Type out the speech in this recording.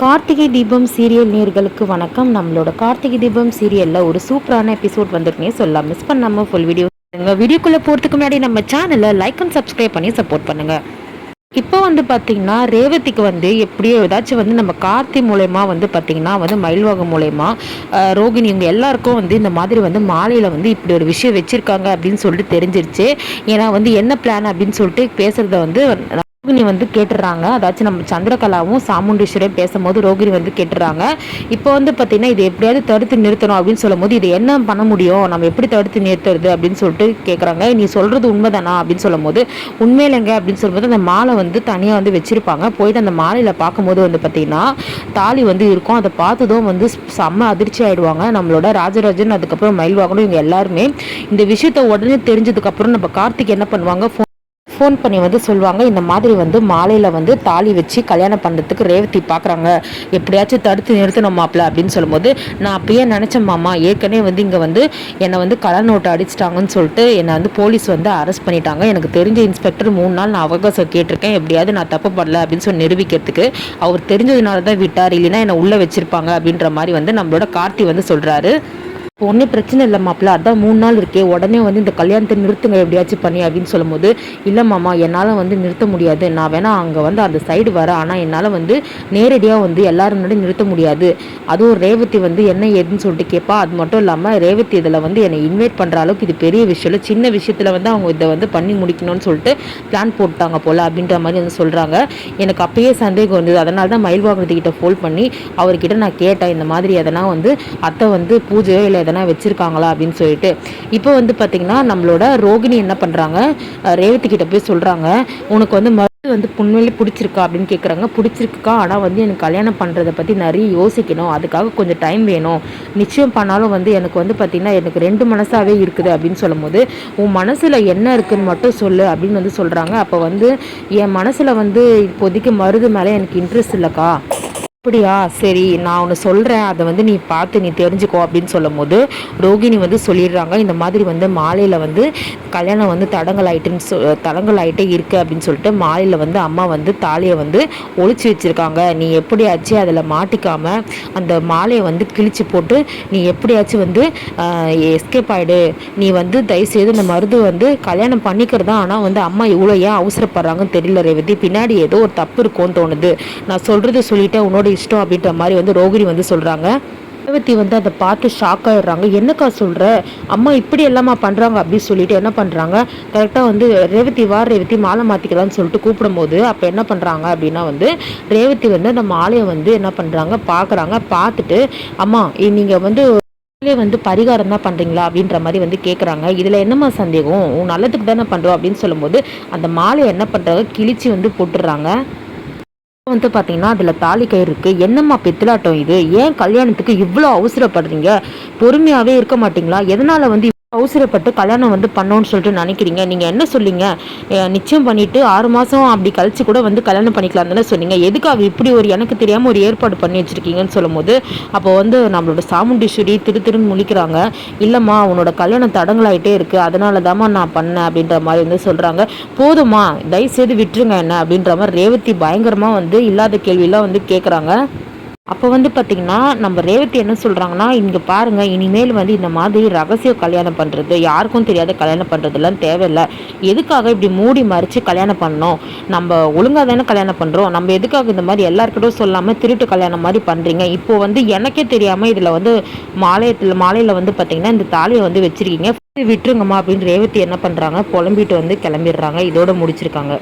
Karthigai Deepam serial நேர்களுக்கு வணக்கம். நம்மளோட கார்த்திகை தீபம் சீரியல்ல ஒரு சூப்பரான எபிசோட் வந்திருக்குன்னே சொல்லலாம். மிஸ் பண்ணாம ஃபுல் வீடியோக்குள்ள போறதுக்கு முன்னாடி நம்ம சேனலை லைக் அண்ட் சப்ஸ்கிரைப் பண்ணி சப்போர்ட் பண்ணுங்க. இப்போ பார்த்தீங்கன்னா ரேவதிக்கு எப்படியோ ஏதாச்சும் நம்ம கார்த்தி மூலயமா பார்த்தீங்கன்னா மயில்வாகம் மூலயமா ரோகிணி இவங்க எல்லாருக்கும் இந்த மாதிரி மாலையில் இப்படி ஒரு விஷயம் வச்சுருக்காங்க அப்படின்னு சொல்லிட்டு தெரிஞ்சிருச்சு. ஏன்னா என்ன பிளான் அப்படின்னு சொல்லிட்டு பேசுகிறத ரோகிணி கேட்டுறாங்க. அதாச்சும் நம்ம சந்திரகலாவும் சாமுண்டீஸ்வரரும் பேசும்போது ரோகிணி கேட்டுறாங்க. இப்போ பார்த்தீங்கன்னா இது எப்படியாவது தடுத்து நிறுத்தணும் அப்படின்னு சொல்லும் போது இது என்ன பண்ண முடியும், நம்ம எப்படி தடுத்து நிறுத்துறது அப்படின்னு சொல்லிட்டு கேட்குறாங்க. நீ சொல்கிறது உண்மைதானா அப்படின்னு சொல்லும் போது உண்மையிலங்க அப்படின்னு சொல்லும்போது அந்த மாலை தனியாக வச்சுருப்பாங்க. போயிட்டு அந்த மாலையில் பார்க்கும்போது பார்த்தீங்கன்னா தாலி இருக்கும். அதை பார்த்ததும் செம்ம அதிர்ச்சி ஆகிடுவாங்க நம்மளோட ராஜராஜன், அதுக்கப்புறம் மயில்வாகனும் இவங்க எல்லாருமே. இந்த விஷயத்த உடனே தெரிஞ்சதுக்கப்புறம் நம்ம கார்த்திக் என்ன பண்ணுவாங்க, ஃபோன் பண்ணி சொல்லுவாங்க இந்த மாதிரி மாலையில் தாலி வச்சு கல்யாணம் பண்ணுறதுக்கு ரேவதி பார்க்குறாங்க, எப்படியாச்சும் தடுத்து நிறுத்தணும் மாப்பிள்ள அப்படின்னு சொல்லும்போது நான் அப்பயே நினச்சேன் மாமா, ஏற்கனவே இங்கே என்னை கலர் நோட்டை அடிச்சிட்டாங்கன்னு சொல்லிட்டு என்னை போலீஸ் அரெஸ்ட் பண்ணிட்டாங்க. எனக்கு தெரிஞ்ச இன்ஸ்பெக்டர் 3 நாள் நான் அவகாசம் கேட்டிருக்கேன், எப்படியாவது நான் தப்பு பண்ணல அப்படின்னு சொல்லி நிரூபிக்கிறதுக்கு. அவர் தெரிஞ்சதுனால தான் விட்டார், இல்லைன்னா என்னை உள்ளே வச்சிருப்பாங்க அப்படின்ற மாதிரி நம்மளோட கார்த்தி சொல்கிறாரு. இப்போ ஒன்றும் பிரச்சனை இல்லை மாப்பிள்ள, அதான் 3 நாள் இருக்கே, உடனே இந்த கல்யாணத்தை நிறுத்துங்க எப்படியாச்சும் பண்ணி அப்படின்னு சொல்லும்போது இல்லை மாமா என்னால் நிறுத்த முடியாது, நான் வேணா அங்கே அந்த சைடு வரேன், ஆனால் என்னால் நேரடியாக எல்லாரும் முன்னாடி நிறுத்த முடியாது. அதுவும் ரேவதி என்ன ஏதுன்னு சொல்லிட்டு கேட்பா. அது மட்டும் இல்லாமல் ரேவதி இதில் என்னை இன்வைட் பண்ணுற அளவுக்கு இது பெரிய விஷயம் இல்லை, சின்ன விஷயத்தில் அவங்க இதை பண்ணி முடிக்கணும்னு சொல்லிட்டு பிளான் போட்டாங்க போல் அப்படின்ற மாதிரி சொல்கிறாங்க. எனக்கு அப்பயே சந்தேகம் வந்தது, அதனால தான் மயில்வாகனத்துக்கிட்ட ஃபோன் பண்ணி அவர்கிட்ட நான் கேட்டேன் இந்த மாதிரி எதனா அத்தை பூஜையோ இல்லை எதனா வச்சுருக்காங்களா அப்படின்னு சொல்லிட்டு. இப்போ பார்த்தீங்கன்னா நம்மளோட ரோகிணி என்ன பண்ணுறாங்க, ரேவதி கிட்ட போய் சொல்கிறாங்க, உனக்கு மருந்து உண்மையிலே பிடிச்சிருக்கா அப்படின்னு கேட்குறாங்க. பிடிச்சிருக்கா, ஆனால் எனக்கு கல்யாணம் பண்ணுறதை பற்றி நிறைய யோசிக்கணும், அதுக்காக கொஞ்சம் டைம் வேணும், நிச்சயம் பண்ணாலும் எனக்கு பார்த்திங்கன்னா எனக்கு 2 மனசாகவே இருக்குது அப்படின்னு சொல்லும்போது உன் மனசில் என்ன இருக்குதுன்னு மட்டும் சொல்லு அப்படின்னு சொல்கிறாங்க. அப்போ என் மனசில் இப்போதைக்கு மருது மேலே எனக்கு இன்ட்ரெஸ்ட் இல்லைக்கா. அப்படியா, சரி நான் ஒன்று சொல்கிறேன், அதை நீ பார்த்து நீ தெரிஞ்சுக்கோ அப்படின்னு சொல்லும் போது ரோகிணி சொல்லிடுறாங்க இந்த மாதிரி மாலையில் கல்யாணம் தடங்கள் ஆகிட்டே இருக்குது அப்படின்னு சொல்லிட்டு மாலையில் அம்மா தாலியை ஒழிச்சு வச்சுருக்காங்க, நீ எப்படியாச்சும் அதில் மாட்டிக்காமல் அந்த மாலையை கிழிச்சு போட்டு நீ எப்படியாச்சும் எஸ்கேப் ஆகிடு, நீ தயவுசெய்து இந்த மருது கல்யாணம் பண்ணிக்கிறதா. ஆனால் அம்மா இவ்வளோ ஏன் அவசரப்படுறாங்கன்னு தெரியல ரேவதி, பின்னாடி ஏதோ ஒரு தப்பு இருக்கும்னு தோணுது, நான் சொல்கிறது சொல்லிட்டேன், உன்னோட இஷ்டம் அப்படின்ற மாதிரி ரோகிணி சொல்கிறாங்க. ரேவதி அதை பார்த்து ஷாக் ஆகிடுறாங்க. என்னக்கா சொல்கிற, அம்மா இப்படி எல்லாமா பண்ணுறாங்க அப்படின்னு சொல்லிட்டு என்ன பண்ணுறாங்க, கரெக்டாக ரேவதி ரேவதி மாலை மாற்றிக்கலாம்னு சொல்லிட்டு கூப்பிடும்போது அப்போ என்ன பண்ணுறாங்க அப்படின்னா ரேவதி அந்த மாலையை என்ன பண்ணுறாங்க பார்க்குறாங்க. பார்த்துட்டு அம்மா நீங்கள் பரிகாரம் தான் பண்ணுறீங்களா அப்படின்ற மாதிரி கேட்குறாங்க. இதில் என்னம்மா சந்தேகம், உன் நல்லதுக்கு தானே பண்ணுறோம் அப்படின்னு சொல்லும்போது அந்த மாலையை என்ன பண்ணுறாங்க, கிழிச்சு போட்டுடுறாங்க. பார்த்தீங்கன்னா அதில் தாலி கயிறு இருக்குது. என்னம்மா பித்தலாட்டம் இது, ஏன் கல்யாணத்துக்கு இவ்வளோ அவசரப்படுறீங்க, பொறுமையாகவே இருக்க மாட்டிங்களா, எதனால் அவசரப்பட்டு கல்யாணம் பண்ணோன்னு சொல்லிட்டு நினைக்கிறீங்க, நீங்கள் என்ன சொல்லிங்க, நிச்சயம் பண்ணிவிட்டு 6 மாதம் அப்படி கழிச்சு கூட கல்யாணம் பண்ணிக்கலாம் தானே சொன்னீங்க, எதுக்காக இப்படி ஒரு எனக்கு தெரியாமல் ஒரு ஏற்பாடு பண்ணி வச்சுருக்கீங்கன்னு சொல்லும்போது அப்போ நம்மளோட சாமுண்டீஸ்வரி திருன்னு முழிக்கிறாங்க. இல்லைம்மா உன்னோட கல்யாணம் தடங்களாயிட்டே இருக்குது, அதனால தாம்மா நான் பண்ணேன் அப்படின்ற மாதிரி சொல்கிறாங்க. போதுமா தயவுசெய்து விட்டுருங்க என்ன அப்படின்ற மாதிரி ரேவதி பயங்கரமாக இல்லாத கேள்வியெல்லாம் கேட்குறாங்க. அப்போ பார்த்திங்கன்னா நம்ம ரேவதி என்ன சொல்கிறாங்கன்னா, இங்கே பாருங்கள் இனிமேல் இந்த மாதிரி ரகசிய கல்யாணம் பண்ணுறது, யாருக்கும் தெரியாத கல்யாணம் பண்ணுறதுலாம் தேவையில்லை, எதுக்காக இப்படி மூடி மறைச்சி கல்யாணம் பண்ணோம், நம்ம ஒழுங்காக தானே கல்யாணம் பண்ணுறோம், நம்ம எதுக்காக இந்த மாதிரி எல்லாருக்கிட்டும் சொல்லாமல் திருட்டு கல்யாணம் மாதிரி பண்ணுறீங்க, இப்போது எனக்கே தெரியாமல் இதில் மாலையில் பார்த்திங்கன்னா இந்த தாலியை வச்சுருக்கீங்க, விட்டுருங்கம்மா அப்படின்னு ரேவதி என்ன பண்ணுறாங்க புலம்பிட்டு கிளம்பிடுறாங்க. இதோட முடிச்சிருக்காங்க.